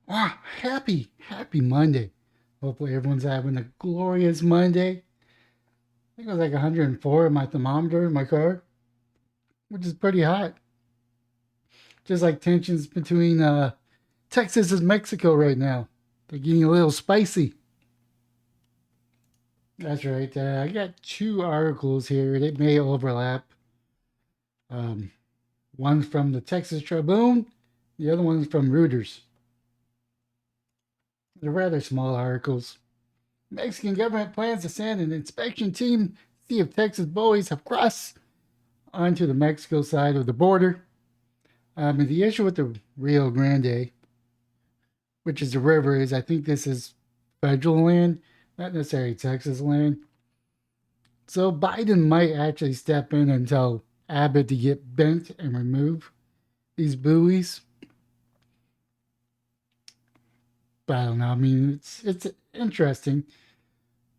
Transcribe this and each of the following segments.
Ah, happy Monday. Hopefully everyone's having a glorious Monday. I think it was like 104 in my thermometer in my car, which is pretty hot. Just like tensions between Texas and Mexico right now. They're getting a little spicy. That's right. I got two articles here. They may overlap. Um, One's from the Texas Tribune, the other one's from Reuters. They're rather small articles. Mexican government plans to send an inspection team to see if Texas buoys have crossed onto the Mexico side of the border. And the issue with the Rio Grande, which is the river, is I think this is federal land, not necessarily Texas land. So Biden might actually step in and tell Abbott to get bent and remove these buoys. But I don't know. I mean, it's interesting.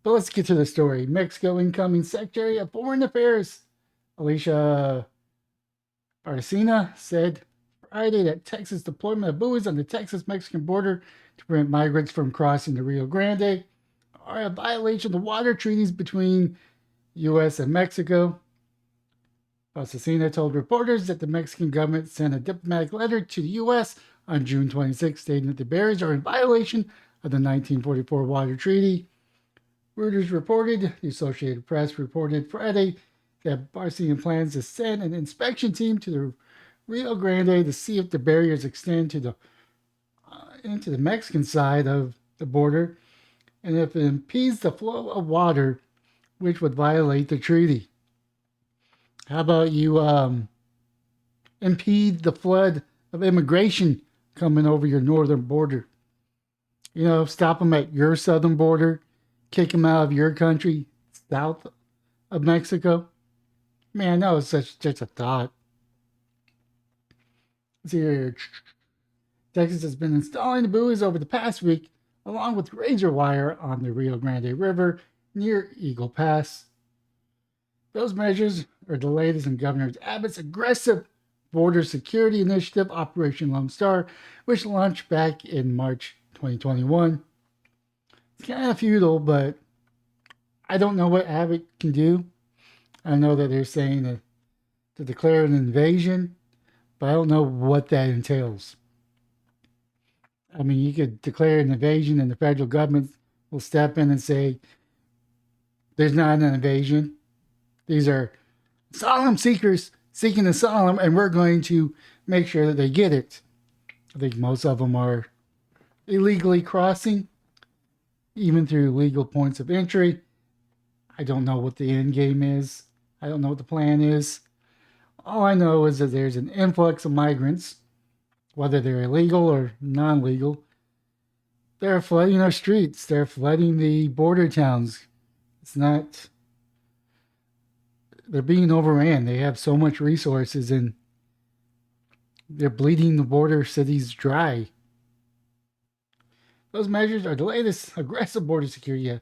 But let's get to the story. Mexico incoming Secretary of Foreign Affairs Alicia Bárcena said Friday that Texas deployment of buoys on the Texas-Mexican border to prevent migrants from crossing the Rio Grande are a violation of the water treaties between U.S. and Mexico. Bárcena told reporters that the Mexican government sent a diplomatic letter to the U.S. on June 26, stating that the barriers are in violation of the 1944 Water Treaty. Reuters reported, the Associated Press reported Friday that Bárcena plans to send an inspection team to the Rio Grande to see if the barriers extend to the into the Mexican side of the border and if it impedes the flow of water, which would violate the treaty. How about you impede the flood of immigration coming over your northern border? You know, stop them at your southern border, kick them out of your country south of Mexico. Man, I know it's just a thought. Let's see here. Texas has been installing the buoys over the past week, along with razor wire on the Rio Grande River near Eagle Pass. Those measures are the latest in Governor Abbott's aggressive border security initiative, Operation Lone Star, which launched back in March 2021. It's kind of futile, but I don't know what Abbott can do. I know that they're saying that to declare an invasion, but I don't know what that entails. I mean, you could declare an invasion and the federal government will step in and say, there's not an invasion. These are asylum seekers seeking asylum, and we're going to make sure that they get it. I think most of them are illegally crossing, even through legal points of entry. I don't know what the end game is. I don't know what the plan is. All I know is that there's an influx of migrants, whether they're illegal or non legal. They're flooding our streets, they're flooding the border towns. It's not, they're being overran. They have so much resources and they're bleeding the border cities dry. Those measures are the latest aggressive border security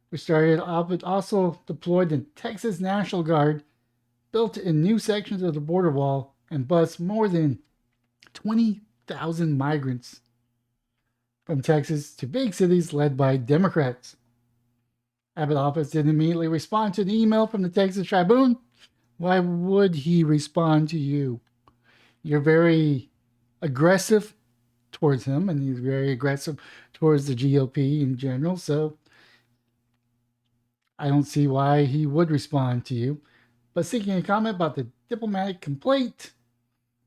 which started off with also deployed the Texas National Guard, built in new sections of the border wall, and bused more than 20,000 migrants from Texas to big cities led by Democrats. Abbott office didn't immediately respond to the email from the Texas Tribune. Why would he respond to you? You're very aggressive towards him, and he's very aggressive towards the GOP in general. So I don't see why he would respond to you. But seeking a comment about the diplomatic complaint,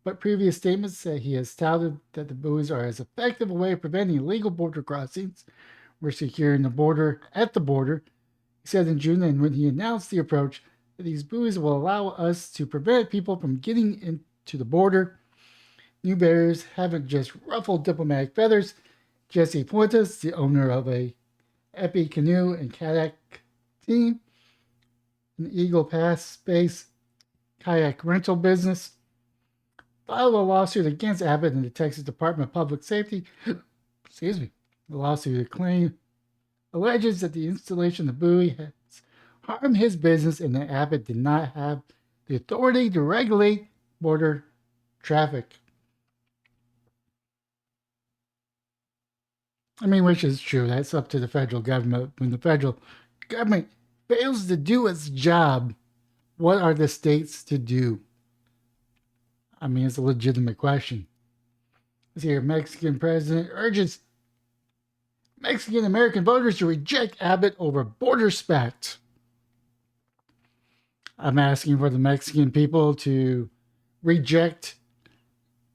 but previous statements say he has touted that the buoys are as effective a way of preventing illegal border crossings. We're securing the border at the border. He said in June, and when he announced the approach, that these buoys will allow us to prevent people from getting into the border. New barriers haven't just ruffled diplomatic feathers. Jesse Fuentes, the owner of a Epi canoe and kayak team, an Eagle Pass space kayak rental business, filed a lawsuit against Abbott and the Texas Department of Public Safety. Excuse me. The lawsuit claim alleges that the installation of the buoy has harmed his business and that Abbott did not have the authority to regulate border traffic. I mean, which is true. That's up to the federal government. When the federal government fails to do its job, what are the states to do? I mean, it's a legitimate question. Let's hear Mexican president urges Mexican American voters to reject Abbott over border spat. I'm asking for the Mexican people to reject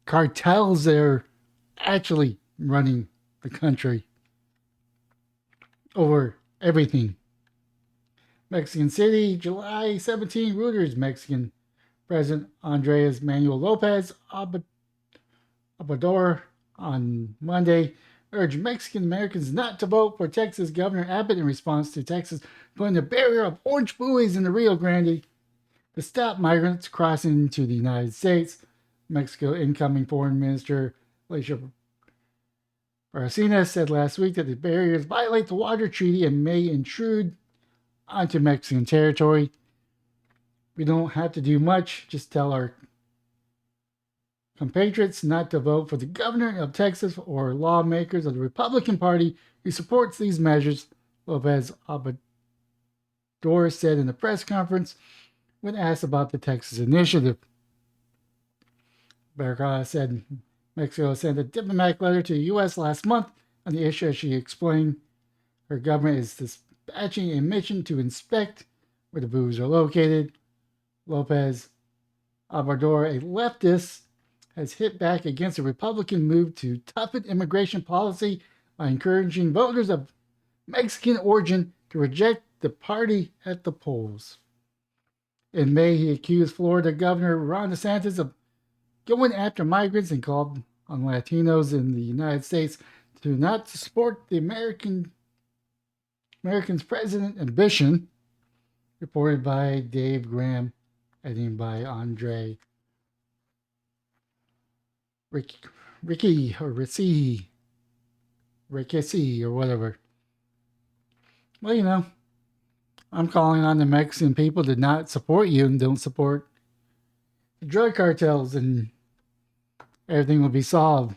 cartels that are actually running the country over everything. Mexican City, July 17, Reuters. Mexican President Andres Manuel Lopez Obrador on Monday urged Mexican Americans not to vote for Texas Governor Abbott in response to Texas putting a barrier of orange buoys in the Rio Grande to stop migrants crossing into the United States. Mexico incoming Foreign Minister Alicia Bárcena said last week that the barriers violate the water treaty and may intrude onto Mexican territory. We don't have to do much, just tell our compatriots not to vote for the governor of Texas or lawmakers of the Republican Party who supports these measures, Lopez Obrador said in a press conference when asked about the Texas initiative. Bárcena said Mexico sent a diplomatic letter to the U.S. last month on the issue as she explained her government is dispatching a mission to inspect where the buoys are located. Lopez Obrador, a leftist, has hit back against a Republican move to toughen immigration policy by encouraging voters of Mexican origin to reject the party at the polls. In May, he accused Florida Governor Ron DeSantis of going after migrants and called on Latinos in the United States to not support the Americans' president ambition, reported by Dave Graham, editing by Andre Ricky or Rickety or whatever. Well, you know, I'm calling on the Mexican people to not support you and don't support the drug cartels, and everything will be solved.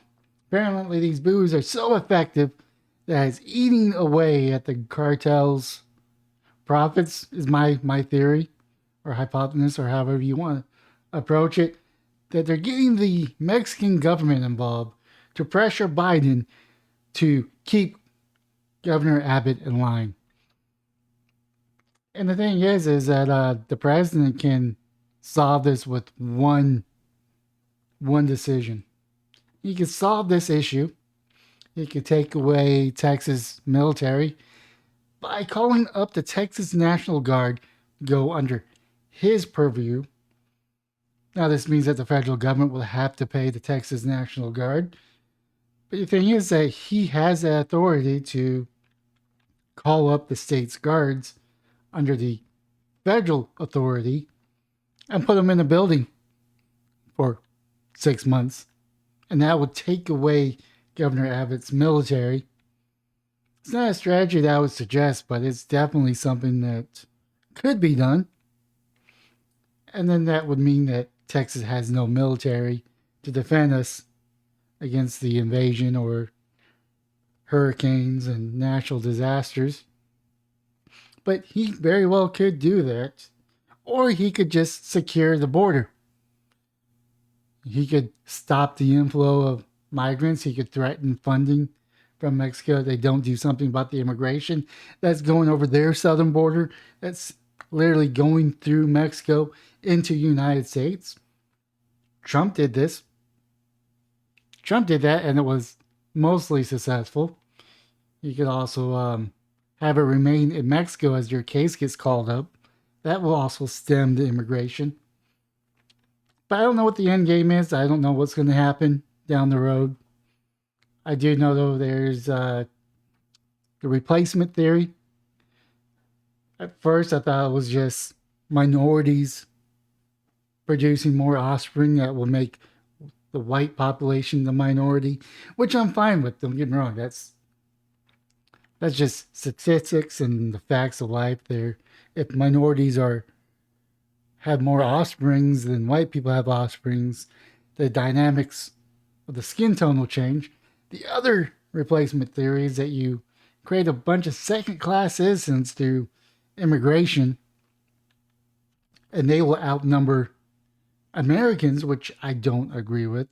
Apparently, these buoys are so effective that it's eating away at the cartels' profits, is my theory or hypothesis, or however you want to approach it, that they're getting the Mexican government involved to pressure Biden to keep Governor Abbott in line. And the thing is that the president can solve this with one decision. He could solve this issue. He could take away Texas military by calling up the Texas National Guard to go under his purview. Now, this means that the federal government will have to pay the Texas National Guard. But the thing is that he has the authority to call up the state's guards under the federal authority and put them in a building for 6 months. And that would take away Governor Abbott's military. It's not a strategy that I would suggest, but it's definitely something that could be done. And then that would mean that Texas has no military to defend us against the invasion or hurricanes and natural disasters. But he very well could do that. Or he could just secure the border. He could stop the inflow of migrants. He could threaten funding from Mexico if they don't do something about the immigration that's going over their southern border. That's literally going through Mexico into the United States. Trump did this. Trump did that, and it was mostly successful. You could also have it remain in Mexico as your case gets called up. That will also stem the immigration. But I don't know what the end game is. I don't know what's going to happen down the road. I do know, though, there's the replacement theory. At first, I thought it was just minorities producing more offspring that will make the white population the minority, which I'm fine with. Don't get me wrong. That's just statistics and the facts of life there. If minorities have more offsprings than white people have offsprings, the dynamics of the skin tone will change. The other replacement theory is that you create a bunch of second-class citizens through immigration, and they will outnumber Americans, which I don't agree with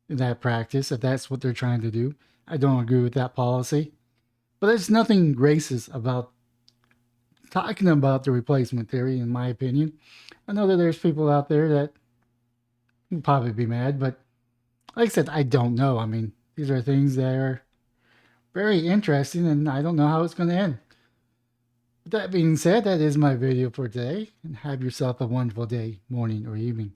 that practice, if that's what they're trying to do. I don't agree with that policy. But there's nothing racist about talking about the replacement theory, in my opinion. I know that there's people out there that will probably be mad, but like I said, I don't know. I mean, these are things that are very interesting, and I don't know how it's going to end. With that being said, that is my video for today, and have yourself a wonderful day, morning, or evening.